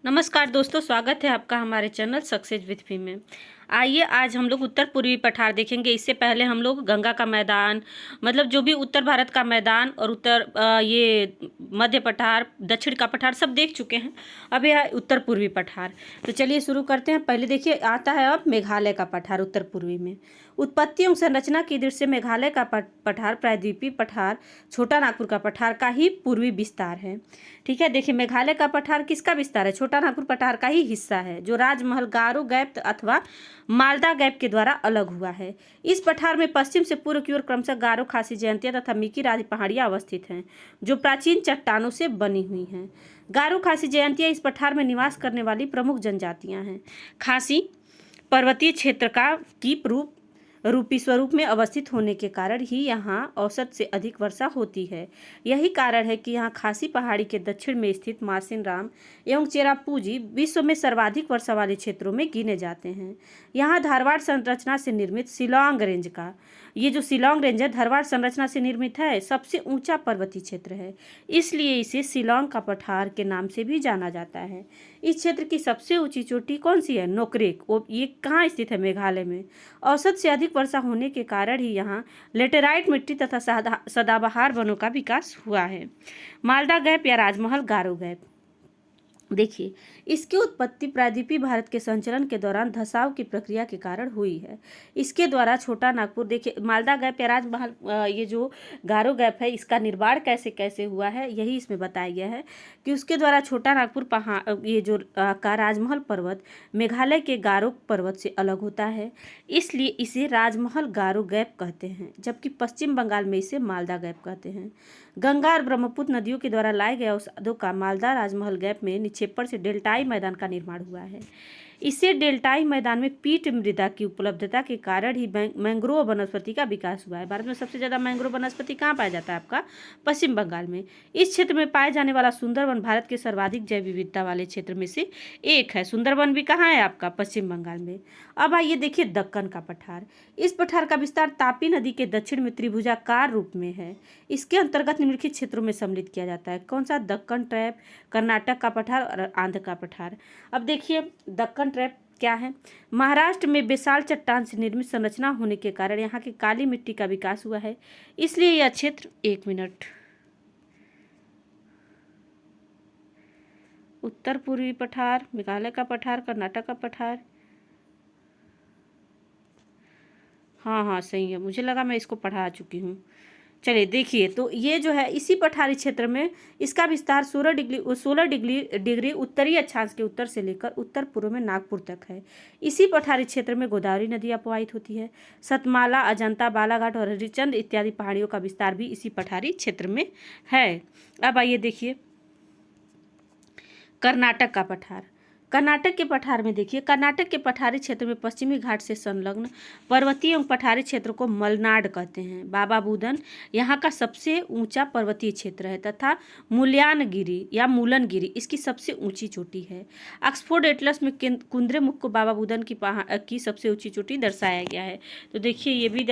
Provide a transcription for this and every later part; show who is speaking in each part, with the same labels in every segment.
Speaker 1: नमस्कार दोस्तों, स्वागत है आपका हमारे चैनल सक्सेस विथ मी में। आइए आज हम लोग उत्तर पूर्वी पठार देखेंगे। इससे पहले हम लोग गंगा का मैदान, मतलब जो भी उत्तर भारत का मैदान और ये मध्य पठार, दक्षिण का पठार सब देख चुके हैं। अब यह उत्तर पूर्वी पठार। तो चलिए शुरू करते हैं। पहले देखिए आता है अब मेघालय का पठार उत्तर पूर्वी में। उत्पत्ति एवं संरचना की दृष्टि से मेघालय का पठार प्रायद्वीपीय पठार छोटा नागपुर का पठार का ही पूर्वी विस्तार है। ठीक है, देखिए मेघालय का पठार किसका विस्तार है? छोटा नागपुर पठार का ही हिस्सा है, जो राजमहल गारो गैप अथवा मालदा गैप के द्वारा अलग हुआ है। इस पठार में पश्चिम से पूर्व की ओर क्रमशः गारो, खासी, जयंतिया तथा मिकी राज पहाड़ियां अवस्थित हैं, जो प्राचीन चट्टानों से बनी हुई हैं। गारो, खासी, जयंतिया इस पठार में निवास करने वाली प्रमुख जनजातियां हैं। खासी पर्वतीय क्षेत्र का की रूपी स्वरूप में अवस्थित होने के कारण ही यहाँ औसत से अधिक वर्षा होती है। यही कारण है कि यहाँ खासी पहाड़ी के दक्षिण में स्थित मासिनराम एवं चेरापूंजी विश्व में सर्वाधिक वर्षा वाले क्षेत्रों में गिने जाते हैं। यहाँ धारवाड़ संरचना से निर्मित शिलांग रेंज का ये जो शिलांग रेंज है धारवाड़ संरचना से निर्मित है, सबसे ऊंचा पर्वतीय क्षेत्र है, इसलिए इसे शिलांग का पठार के नाम से भी जाना जाता है। इस क्षेत्र की सबसे ऊंची चोटी कौन सी है? नोकरेक। ये कहाँ स्थित है? मेघालय में। औसत से अधिक वर्षा होने के कारण ही यहाँ लेटेराइट मिट्टी तथा सदाबहार वनों का विकास हुआ है। मालदा गैप या राजमहल गारो गैप, देखिए इसकी उत्पत्ति प्रायद्वीपीय भारत के संचलन के दौरान धसाव की प्रक्रिया के कारण हुई है। इसके द्वारा छोटा नागपुर, देखिए मालदा गैप या राजमहल, ये जो गारो गैप है इसका निर्माण कैसे कैसे हुआ है यही इसमें बताया गया है कि उसके द्वारा छोटा नागपुर पहाड़, ये जो का राजमहल पर्वत मेघालय के गारो पर्वत से अलग होता है, इसलिए इसे राजमहल गारो गैप कहते हैं, जबकि पश्चिम बंगाल में इसे मालदा गैप कहते हैं। गंगा और ब्रह्मपुत्र नदियों के द्वारा लाए गए अवसादों का मालदा राजमहल गैप में निक्षेपण से डेल्टाई मैदान का निर्माण हुआ है। इससे डेल्टाई मैदान में पीट मृदा की उपलब्धता के कारण ही मैंग्रोव वनस्पति का विकास हुआ है। भारत में सबसे ज़्यादा मैंग्रोव वनस्पति कहाँ पाया जाता है? आपका पश्चिम बंगाल में। इस क्षेत्र में पाए जाने वाला सुंदरवन भारत के सर्वाधिक जैव विविधता वाले क्षेत्र में से एक है। सुंदरवन भी कहाँ है? आपका पश्चिम बंगाल में। अब आइए देखिए दक्कन का पठार। इस पठार का विस्तार तापी नदी के दक्षिण में त्रिभुजाकार रूप में है। इसके अंतर्गत निम्नलिखित क्षेत्रों में सम्मिलित किया जाता है। कौन सा? दक्कन ट्रैप, कर्नाटक का पठार और आंध्र का पठार। अब देखिए दक्कन ट्रैप क्या है? महाराष्ट्र में विशाल चट्टान से निर्मित संरचना होने के कारण यहाँ की काली मिट्टी का विकास हुआ है, इसलिए यह क्षेत्र, एक मिनट, उत्तर पूर्वी पठार, मेघालय का पठार, कर्नाटक का पठार, हाँ हाँ सही है, मुझे लगा मैं इसको पढ़ा चुकी हूँ। चलिए देखिए, तो ये जो है इसी पठारी क्षेत्र में इसका विस्तार 16 डिग्री उत्तरी अक्षांश के उत्तर से लेकर उत्तर पूर्व में नागपुर तक है। इसी पठारी क्षेत्र में गोदावरी नदी अपवाहित होती है। सतमाला, अजंता, बालाघाट और हरिश्चंद्र इत्यादि पहाड़ियों का विस्तार भी इसी पठारी क्षेत्र में है। अब आइए देखिए कर्नाटक का पठार। कर्नाटक के पठार में देखिए, कर्नाटक के पठारी क्षेत्र में पश्चिमी घाट से संलग्न पर्वतीय एवं पठारी क्षेत्र को मलनाड कहते हैं। बाबा बुदन यहाँ का सबसे ऊंचा पर्वतीय क्षेत्र है तथा मूल्यानगिरी या मूलनगिरी इसकी सबसे ऊंची चोटी है। ऑक्सफोर्ड एटलस में कुंद्रेमुख को बाबा बुदन की सबसे ऊंची चोटी दर्शाया गया है। तो देखिए ये भी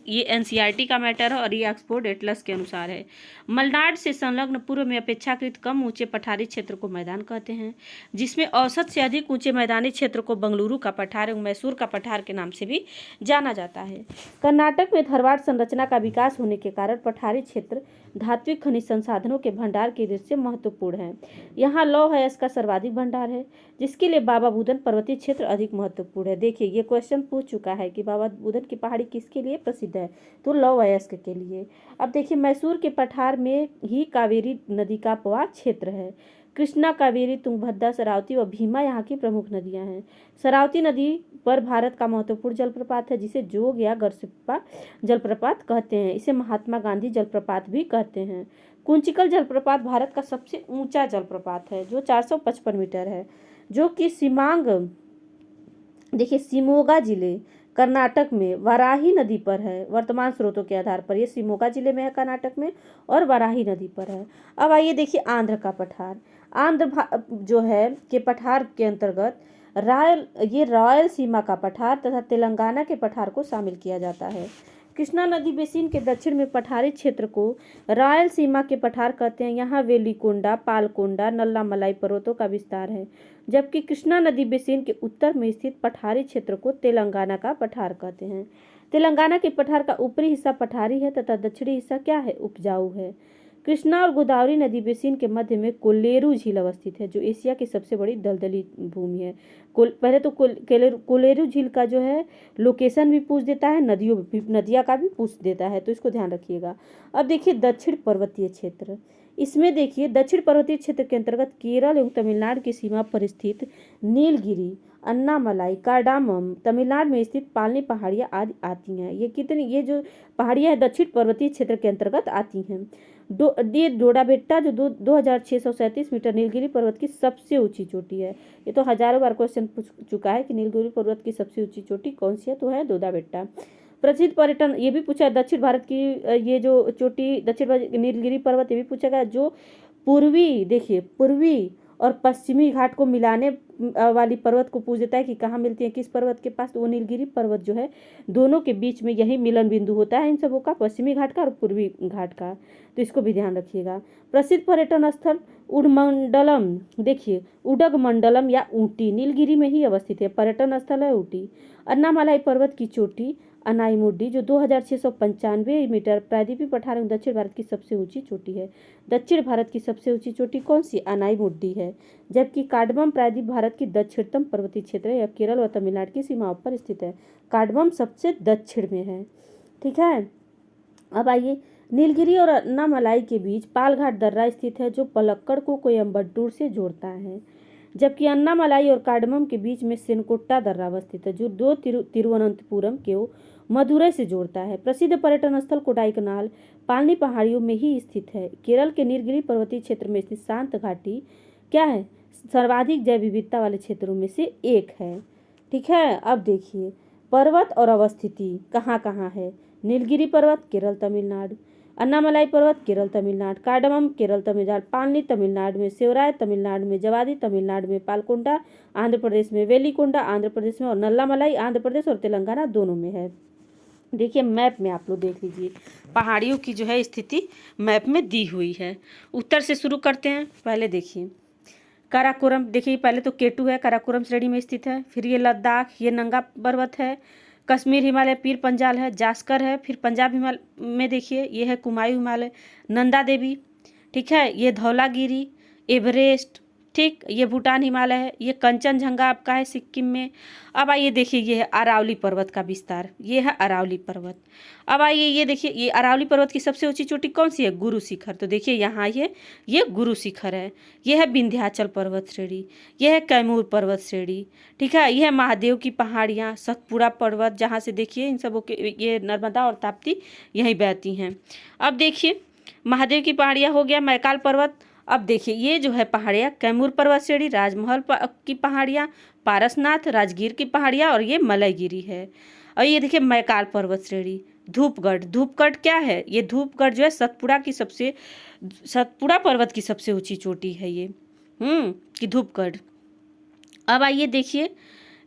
Speaker 1: ये एनसीईआरटी का मैटर है और ये ऑक्सफोर्ड एटलस के अनुसार है। मलनाड से संलग्न पूर्व में अपेक्षाकृत कम ऊंचे पठारी क्षेत्र को मैदान कहते हैं, जिसमें औसत से अधिक ऊंचे मैदानी क्षेत्र को बंगलुरु का पठार एवं मैसूर का पठार के नाम से भी जाना जाता है। कर्नाटक में धारवाड़ संरचना का विकास होने के कारण पठारी क्षेत्र धात्विक खनिज संसाधनों के भंडार की दृष्टि से महत्वपूर्ण है। यहाँ लौह अयस्क का सर्वाधिक भंडार है, जिसके लिए बाबा बुदन पर्वतीय क्षेत्र अधिक महत्वपूर्ण है। देखिए ये क्वेश्चन पूछ चुका है कि बाबा बुदन की पहाड़ी किसके लिए प्रसिद्ध है, तो लौह अयस्क के लिए। अब देखिए मैसूर के पठार में ही कावेरी नदी का अपवाह क्षेत्र है। कृष्णा, कावेरी, तुंगभद्रा, शरावती व भीमा यहाँ की प्रमुख नदियाँ हैं। शरावती नदी पर भारत का महत्वपूर्ण जलप्रपात है, जिसे जोग या गरसिप्पा जलप्रपात कहते हैं। इसे महात्मा गांधी जलप्रपात भी कहते हैं। कुंचिकल जलप्रपात भारत का सबसे ऊंचा जलप्रपात है, जो 455 मीटर है, जो कि देखिए शिमोगा जिले कर्नाटक में वाराही नदी पर है। वर्तमान स्रोतों के आधार पर ये शिमोगा जिले में है कर्नाटक में और वाराही नदी पर है। अब आइए देखिए आंध्र का पठार। आंध्र जो है के पठार के अंतर्गत रायल सीमा का पठार तथा तेलंगाना के पठार को शामिल किया जाता है। कृष्णा नदी बेसिन के दक्षिण में पठारी क्षेत्र को रायलसीमा के पठार कहते हैं। यहाँ वेलिकोंडा, पालकोंडा, नल्लामलाई पर्वतों का विस्तार है, जबकि कृष्णा नदी बेसिन के उत्तर में स्थित पठारी क्षेत्र को तेलंगाना का पठार कहते हैं। तेलंगाना के पठार का ऊपरी हिस्सा पठारी है तथा दक्षिणी हिस्सा क्या है, उपजाऊ है। कृष्णा और गोदावरी नदी बेसिन के मध्य में कोलेरू झील अवस्थित है, जो एशिया की सबसे बड़ी दलदली भूमि है। पहले तो कोलेरू झील का जो है लोकेशन भी पूछ देता है, नदियाँ का भी पूछ देता है, तो इसको ध्यान रखिएगा। अब देखिए दक्षिण पर्वतीय क्षेत्र, इसमें देखिए दक्षिण पर्वतीय क्षेत्र के अंतर्गत केरल एवं तमिलनाडु की सीमा पर स्थित नीलगिरी, अन्नामलाई, कार्डामम, तमिलनाडु में स्थित पालनी पहाड़ियाँ आदि आती हैं। ये जो पहाड़ियाँ हैं दक्षिण पर्वतीय क्षेत्र के अंतर्गत आती हैं। डोडाबेट्टा जो 2637 मीटर नीलगिरी पर्वत की सबसे ऊंची चोटी है। ये तो हजारों बार क्वेश्चन पूछ चुका है कि नीलगिरी पर्वत की सबसे ऊंची चोटी कौन सी है, तो है डोडाबेट्टा। प्रसिद्ध पर्यटन, ये भी पूछा दक्षिण भारत की ये जो चोटी दक्षिण नीलगिरी पर्वत, ये भी पूछा गया जो पूर्वी और पश्चिमी घाट को मिलाने वाली पर्वत को पूछ देता है कि कहाँ मिलती है, किस पर्वत के पास, तो वो नीलगिरी पर्वत जो है दोनों के बीच में यही मिलन बिंदु होता है इन सबों का, पश्चिमी घाट का और पूर्वी घाट का, तो इसको भी ध्यान रखिएगा। प्रसिद्ध पर्यटन स्थल उडमंडलम, देखिए उडगमंडलम या ऊटी नीलगिरी में ही अवस्थित है, पर्यटन स्थल है ऊटी। अन्नामलाई पर्वत की चोटी अनाईमुड्डी जो 2695 मीटर प्रायद्वीपीय पठार एवं दक्षिण भारत की सबसे ऊंची चोटी है। दक्षिण भारत की सबसे ऊंची चोटी कौन सी, अनाईमुड्डी है, जबकि कार्डमम प्रायद्वीप भारत की दक्षिणतम पर्वतीय क्षेत्र है, यह केरल व तमिलनाडु की सीमाओं पर स्थित है। कार्डमम सबसे दक्षिण में है, ठीक है। अब आइए नीलगिरी और अन्नामलाई के बीच पालघाट दर्रा स्थित है, जो पलक्कड़ को कोयम्बटूर से जोड़ता है, जबकि अन्नामलाई और कार्डमम के बीच में सेनकोट्टा दर्रा अवस्थित है, जो तिरुवनंतपुरम को मदुरै से जोड़ता है। प्रसिद्ध पर्यटन स्थल कोडाईकनाल पालनी पहाड़ियों में ही स्थित है। केरल के नीलगिरी पर्वतीय क्षेत्र में स्थित शांत घाटी क्या है, सर्वाधिक जैव विविधता वाले क्षेत्रों में से एक है, ठीक है। अब देखिए पर्वत और अवस्थिति कहाँ कहाँ है, नीलगिरी पर्वत केरल तमिलनाडु, अन्नामलाई पर्वत केरल तमिलनाडु, कार्डमम केरल तमिलनाडु, पालनी तमिलनाडु में, सेवराय तमिलनाडु में, जवादी तमिलनाडु में, पालकोंडा आंध्र प्रदेश में, वेलिकोंडा आंध्र प्रदेश में और नल्लामलाई आंध्र प्रदेश और तेलंगाना दोनों में है। देखिए मैप में आप लोग देख लीजिए पहाड़ियों की जो है स्थिति मैप में दी हुई है। उत्तर से शुरू करते हैं। पहले देखिए काराकोरम, देखिए पहले तो केटू है, काराकोरम श्रेणी में स्थित है, फिर ये लद्दाख, ये नंगा पर्वत है, कश्मीर हिमालय, पीर पंजाल है, जास्कर है, फिर पंजाब हिमालय में देखिए ये है कुमायूं हिमालय, नंदा देवी, ठीक है, ये धौलागिरी, एवरेस्ट, ठीक, ये भूटान हिमालय है, ये कंचनजंगा आपका है सिक्किम में। अब आइए देखिए ये है अरावली पर्वत का विस्तार, ये है अरावली पर्वत। अब आइए ये देखिए ये अरावली पर्वत की सबसे ऊंची चोटी कौन सी है, गुरु शिखर, तो देखिए यहाँ ये गुरु शिखर है। ये है विंध्याचल पर्वत श्रेणी, ये है कैमूर पर्वत श्रेणी, ठीक है, ये है महादेव की पहाड़ियाँ, सतपुड़ा पर्वत, जहाँ से देखिए इन सबों के ये नर्मदा और ताप्ती यहीं बहती हैं। अब देखिए महादेव की पहाड़ियाँ हो गया, मैकाल पर्वत। अब देखिए ये जो है पहाड़ियाँ कैमूर पर्वत श्रेणी, राजमहल की पहाड़ियाँ, पारसनाथ, राजगीर की पहाड़ियाँ और ये मलयगिरी है। और ये देखिए मैकाल पर्वत श्रेणी, धूपगढ़ क्या है, ये धूपगढ़ जो है सतपुड़ा पर्वत की सबसे ऊंची चोटी है ये कि धूपगढ़। अब आइए देखिए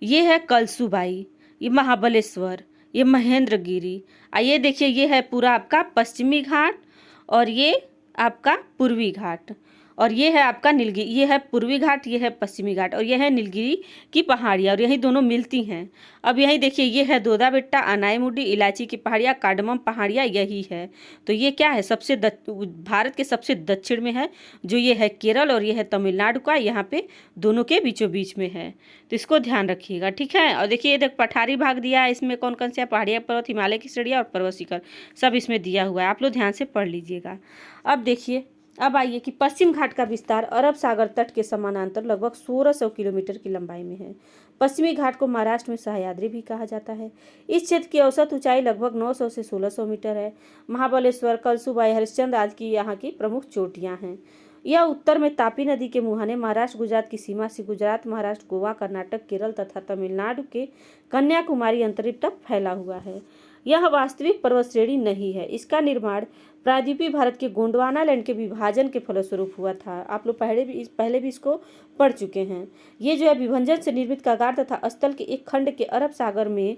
Speaker 1: ये है कलसूबाई, ये महाबलेश्वर, ये महेंद्रगिरी। आइए देखिए ये है पूरा आपका पश्चिमी घाट और ये आपका पूर्वी घाट, और ये है आपका नीलगिरी, ये है पूर्वी घाट, ये है पश्चिमी घाट, और ये है नीलगिरी की पहाड़ियाँ, और यही दोनों मिलती हैं। अब यही देखिए ये है दोदाबेट्टा, अनाईमुड्डी, इलायची की पहाड़ियाँ, कार्डमम पहाड़ियाँ, यही है। तो ये क्या है, भारत के सबसे दक्षिण में है, जो ये है केरल और ये है तमिलनाडु का, यहाँ पे दोनों के बीचों बीच में है, तो इसको ध्यान रखिएगा, ठीक है। और देखिए ये पठारी भाग दिया है, इसमें कौन कौन से पहाड़ियाँ, पर्वत, हिमालय की श्रेणियाँ और पर्वत शिखर सब इसमें दिया हुआ है, आप लोग ध्यान से पढ़ लीजिएगा। अब देखिए अब आइए कि पश्चिम घाट का विस्तार अरब सागर तट के समानांतर लगभग 1600 किलोमीटर की लंबाई में है। पश्चिमी घाट को महाराष्ट्र में सह्याद्री भी कहा जाता है। इस क्षेत्र की औसत ऊंचाई लगभग 900 से 1600 मीटर है। महाबलेश्वर, कलसूबाई, हरिश्चंद्र आदि की यहाँ की प्रमुख चोटियाँ हैं। यह उत्तर में तापी नदी के मुहाने महाराष्ट्र गुजरात की सीमा से गुजरात, महाराष्ट्र, गोवा, कर्नाटक, केरल तथा तमिलनाडु के कन्याकुमारी अंतरिक्ष तक फैला हुआ है। यह वास्तविक पर्वत श्रेणी नहीं है। इसका निर्माण प्रायद्वीपीय भारत के गोंडवाना लैंड के विभाजन के फलस्वरूप हुआ था। आप लोग पहले भी इसको पढ़ चुके हैं। ये जो है विभजन से निर्मित कागार तथा स्थल के एक खंड के अरब सागर में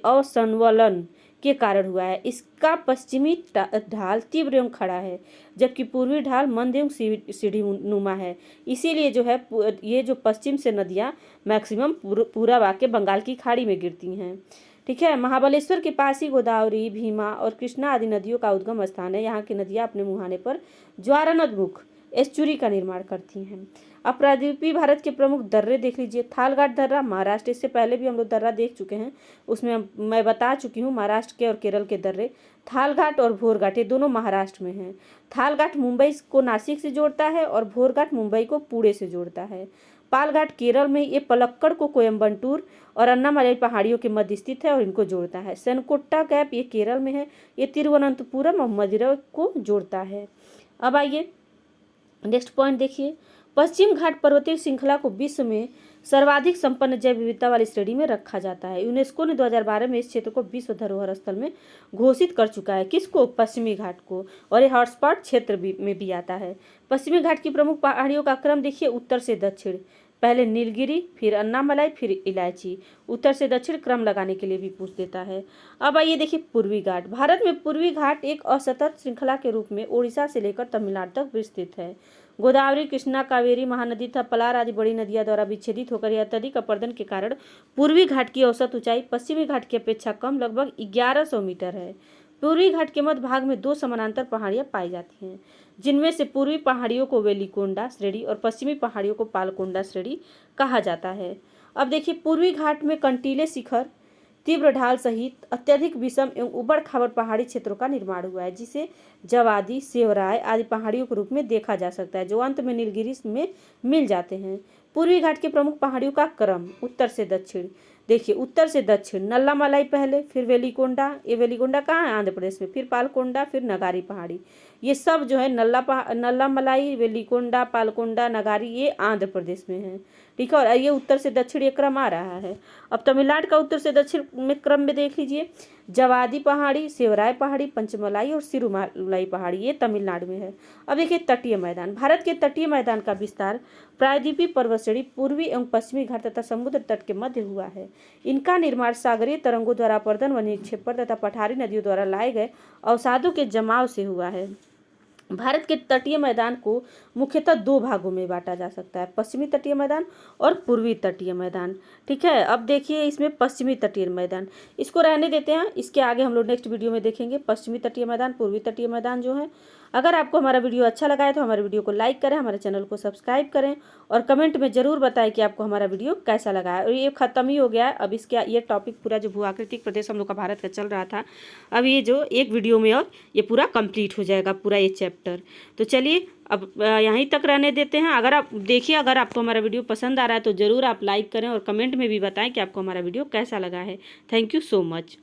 Speaker 1: असंवलन के कारण हुआ है। इसका पश्चिमी ढाल तीव्र एवं खड़ा है, जबकि पूर्वी ढाल मंद एवं सीढ़ी नुमा है। इसीलिए जो है ये जो पश्चिम से नदियाँ मैक्सिमम पूरब आके बंगाल की खाड़ी में गिरती हैं। ठीक है। महाबलेश्वर के पास ही गोदावरी, भीमा और कृष्णा आदि नदियों का उद्गम स्थान है। यहाँ की नदियाँ अपने मुहाने पर ज्वारनदमुख एस्चुरी का निर्माण करती हैं। अब प्रायद्वीपीय भारत के प्रमुख दर्रे देख लीजिए। थालघाट दर्रा महाराष्ट्र, इससे पहले भी हम लोग दर्रा देख चुके हैं, उसमें मैं बता चुकी हूँ महाराष्ट्र के और केरल के दर्रे। थालघाट और भोरघाट ये दोनों महाराष्ट्र में हैं। थालघाट मुंबई को नासिक से जोड़ता है और भोरघाट मुंबई को पुणे से जोड़ता है। पालघाट केरल में, ये पलक्कड़ को कोयम्बटूर और अन्नामलाई पहाड़ियों के मध्य स्थित है और इनको जोड़ता है। सेनकोट्टा गैप ये केरल में है, ये तिरुवनंतपुरम और मदिरा को जोड़ता है। अब आइए नेक्स्ट पॉइंट देखिए। पश्चिम घाट पर्वतीय श्रृंखला को विश्व में सर्वाधिक संपन्न जैव विविधता वाली श्रेणी में रखा जाता है। यूनेस्को ने 2012 में इस क्षेत्र को विश्व धरोहर स्थल में घोषित कर चुका है। किसको? पश्चिमी घाट को। और ये हॉटस्पॉट क्षेत्र में भी आता है। पश्चिमी घाट की प्रमुख पहाड़ियों का क्रम देखिए, उत्तर से दक्षिण, पहले नीलगिरी, फिर अन्नामलाई, फिर इलायची। उत्तर से दक्षिण क्रम लगाने के लिए भी पूछ देता है। अब आइए देखिए पूर्वी घाट। भारत में पूर्वी घाट एक असतत श्रृंखला के रूप में ओडिशा से लेकर तमिलनाडु तक विस्तृत है। गोदावरी, कृष्णा, कावेरी महानदी तथा पलार आदि बड़ी नदियां द्वारा विच्छेदित होकर यह अत्यधिक अपरदन के कारण पूर्वी घाट की औसत ऊंचाई पश्चिमी घाट की अपेक्षा कम, लगभग 1100 मीटर है। पूर्वी घाट के मध्य भाग में 2 समानांतर पहाड़ियां पाई जाती हैं, जिनमें से पूर्वी पहाड़ियों को वेलिकोंडा श्रेणी और पश्चिमी पहाड़ियों को पालकोंडा श्रेणी कहा जाता है। अब देखिए पूर्वी घाट में कंटीले शिखर, तीव्र ढाल सहित अत्यधिक विषम एवं उबड़ खाबड़ पहाड़ी क्षेत्रों का निर्माण हुआ है, जिसे जवादी, सेवराय आदि पहाड़ियों के रूप में देखा जा सकता है, जो अंत में नीलगिरी में मिल जाते हैं। पूर्वी घाट के प्रमुख पहाड़ियों का क्रम उत्तर से दक्षिण देखिए, उत्तर से दक्षिण नल्लामलाई पहले, फिर वेलिकोंडा। ये वेलिकोंडा कहाँ है? आंध्र प्रदेश में। फिर पालकोंडा, फिर नगारी पहाड़ी। ये सब जो है नल्लामलाई, वेलिकोंडा, पालकोंडा, नगारी, ये आंध्र प्रदेश में है। ठीक है। और ये उत्तर से दक्षिण ये क्रम आ रहा है। अब तमिलनाडु का उत्तर से दक्षिण में क्रम में देख लीजिए, जवादी पहाड़ी, सेवराय पहाड़ी, पंचमलाई और सिरुमलाई पहाड़ी, ये तमिलनाडु में है। अब देखिए तटीय मैदान। भारत के तटीय मैदान का विस्तार प्रायद्वीपीय पर्वत श्रेणी, पूर्वी एवं पश्चिमी घाट तथा समुद्र तट के मध्य हुआ है। इनका निर्माण सागरीय तरंगों द्वारा अपरदन व निक्षेपण तथा पठारी नदियों द्वारा लाए गए अवसादों के जमाव से हुआ है। भारत के तटीय मैदान को मुख्यतः 2 भागों में बांटा जा सकता है, पश्चिमी तटीय मैदान और पूर्वी तटीय मैदान। ठीक है। अब देखिए इसमें पश्चिमी तटीय मैदान, इसको रहने देते हैं, इसके आगे हम लोग नेक्स्ट वीडियो में देखेंगे पश्चिमी तटीय मैदान, पूर्वी तटीय मैदान जो है। अगर आपको हमारा वीडियो अच्छा लगा है तो हमारे वीडियो को लाइक करें, हमारे चैनल को सब्सक्राइब करें और कमेंट में ज़रूर बताएं कि आपको हमारा वीडियो कैसा लगा है। और ये ख़त्म ही हो गया है। अब इसके ये टॉपिक पूरा जो भू आकृतिक प्रदेश हम लोग का भारत का चल रहा था, अब ये जो एक वीडियो में और ये पूरा कंप्लीट हो जाएगा पूरा ये चैप्टर। तो चलिए अब यहीं तक रहने देते हैं। अगर आप देखिए, अगर आपको हमारा वीडियो पसंद आ रहा है तो ज़रूर आप लाइक करें और कमेंट में भी बताएं कि आपको हमारा वीडियो कैसा लगा है। Thank you so much.